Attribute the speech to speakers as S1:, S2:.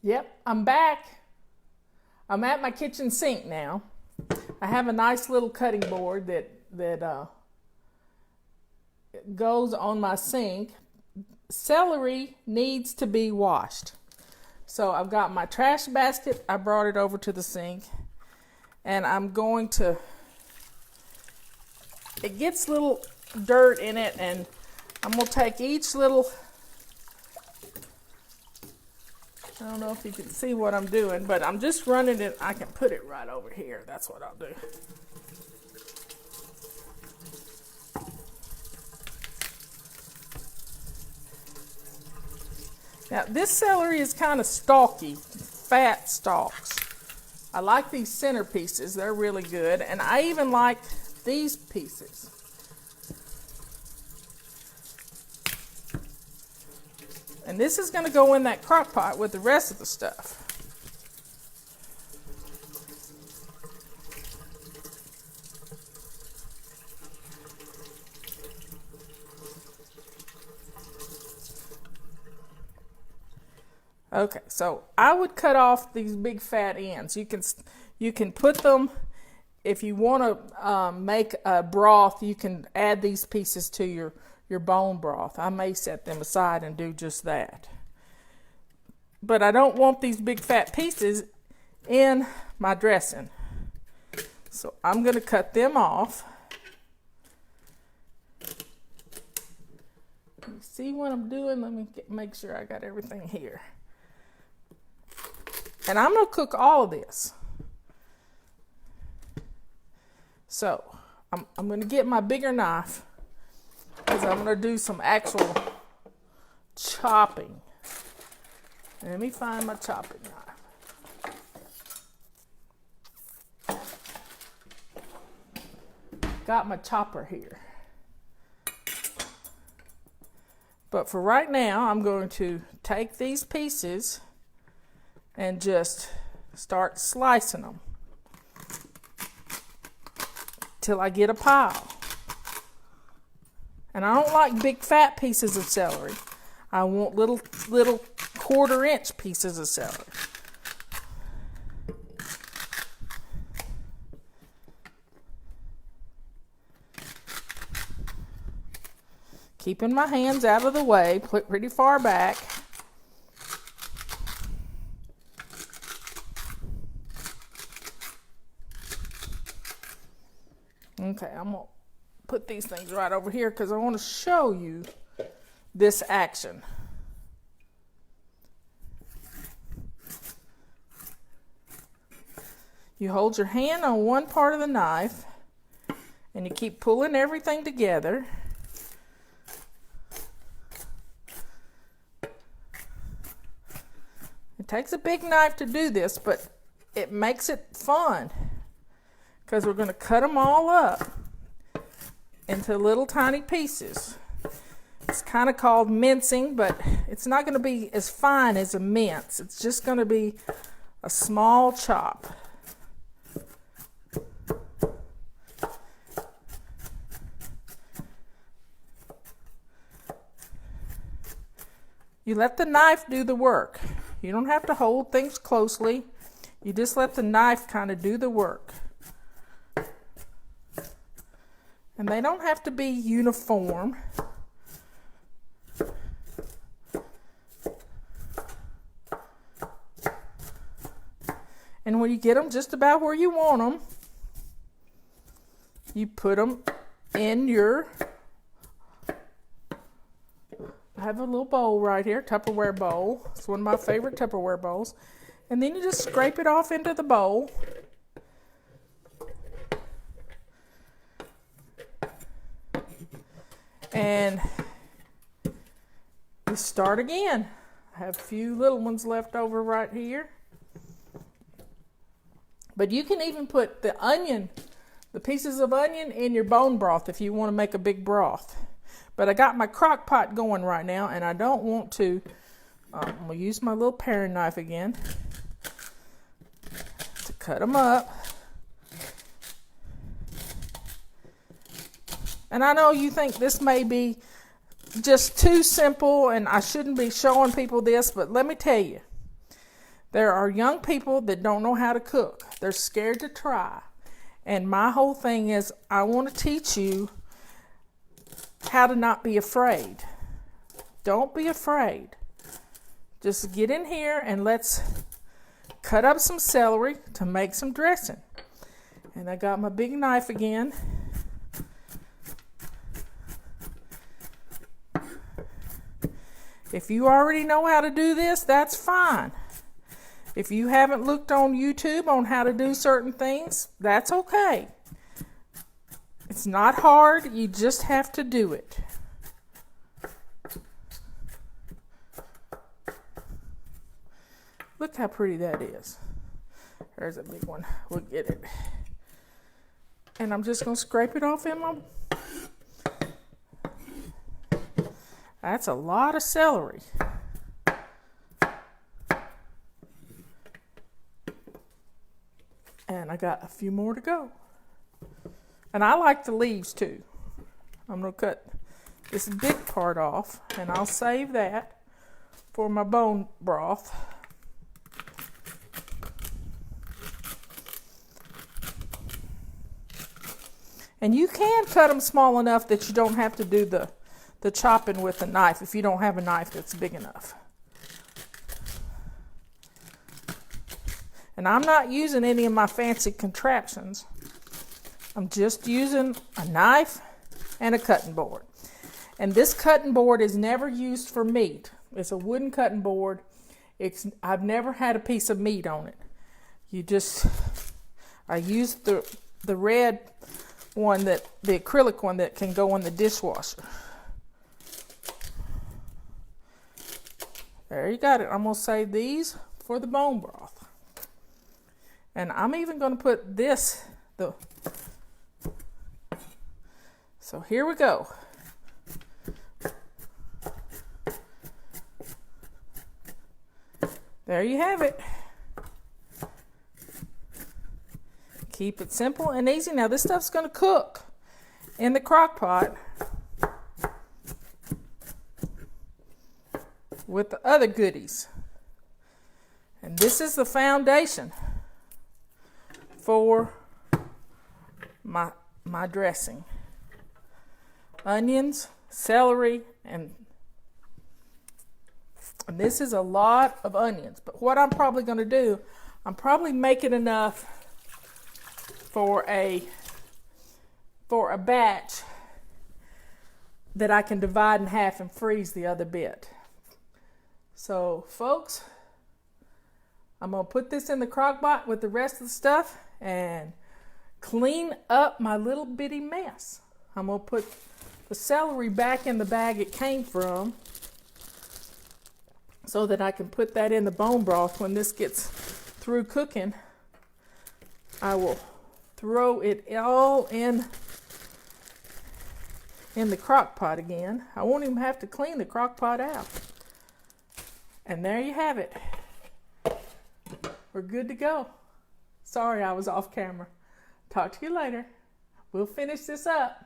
S1: Yep, I'm back. I'm at my kitchen sink now. I have a nice little cutting board that goes on my sink. Celery needs to be washed. So I've got my trash basket. I brought it over to the sink. And I'm going to... It gets little dirt in it, and I'm going to take each little... I don't know if you can see what I'm doing, but I'm just running it. I can put it right over here. That's what I'll do. Now, this celery is kind of stalky, fat stalks. I like these center pieces. They're really good. And I even like these pieces. And this is going to go in that crock pot with the rest of the stuff. Okay, so I would cut off these big fat ends. You can put them, if you want to make a broth, you can add these pieces to your bone broth. I may set them aside and do just that. But I don't want these big fat pieces in my dressing. So I'm going to cut them off. You see what I'm doing? Let me make sure I got everything here. And I'm going to cook all of this. So I'm going to get my bigger knife, because I'm going to do some actual chopping. Let me find my chopping knife. Got my chopper here. But for right now, I'm going to take these pieces and just start slicing them till I get a pile. And I don't like big fat pieces of celery. I want little 1/4-inch pieces of celery. Keeping my hands out of the way, put pretty far back. Okay, I'm going to put these things right over here because I want to show you this action. You hold your hand on one part of the knife and you keep pulling everything together. It takes a big knife to do this, but it makes it fun because we're going to cut them all up into little tiny pieces. It's kind of called mincing, but it's not going to be as fine as a mince. It's just going to be a small chop. You let the knife do the work. You don't have to hold things closely. You just let the knife kind of do the work. And they don't have to be uniform. And when you get them just about where you want them, you put them in your... I have a little bowl right here, Tupperware bowl. It's one of my favorite Tupperware bowls. And then you just scrape it off into the bowl. And you start again. I have a few little ones left over right here. But you can even put the pieces of onion in your bone broth if you want to make a big broth. But I got my crock pot going right now, and I don't want to. I'm going to use my little paring knife again to cut them up. And I know you think this may be just too simple and I shouldn't be showing people this, but let me tell you, There are young people that don't know how to cook. They're scared to try. And my whole thing is I want to teach you how to not be afraid. Don't be afraid. Just get in here and let's cut up some celery to make some dressing. And I got my big knife again. If you already know how to do this, that's fine. If you haven't looked on YouTube on how to do certain things, that's okay. It's not hard, you just have to do it. Look how pretty that is. There's a big one. We'll get it. And I'm just going to scrape it off in my... That's a lot of celery. And I got a few more to go. And I like the leaves too. I'm going to cut this big part off, and I'll save that for my bone broth. And you can cut them small enough that you don't have to do the chopping with a knife if you don't have a knife that's big enough. And I'm not using any of my fancy contraptions. I'm just using a knife and a cutting board. And this cutting board is never used for meat. It's a wooden cutting board. I've never had a piece of meat on it. I used the red one, the acrylic one that can go in the dishwasher. There you got it. I'm going to save these for the bone broth. And I'm even going to put this, so here we go. There you have it. Keep it simple and easy. Now this stuff's going to cook in the crock pot with the other goodies. And this is the foundation for my dressing. Onions, celery, and this is a lot of onions. But what I'm probably going to do, I'm probably making enough for a batch that I can divide in half and freeze the other bit. So, folks, I'm going to put this in the crock pot with the rest of the stuff and clean up my little bitty mess. I'm going to put the celery back in the bag it came from so that I can put that in the bone broth. When this gets through cooking, I will throw it all in the crock pot again. I won't even have to clean the crock pot out. And there you have it. We're good to go. Sorry I was off camera. Talk to you later. We'll finish this up.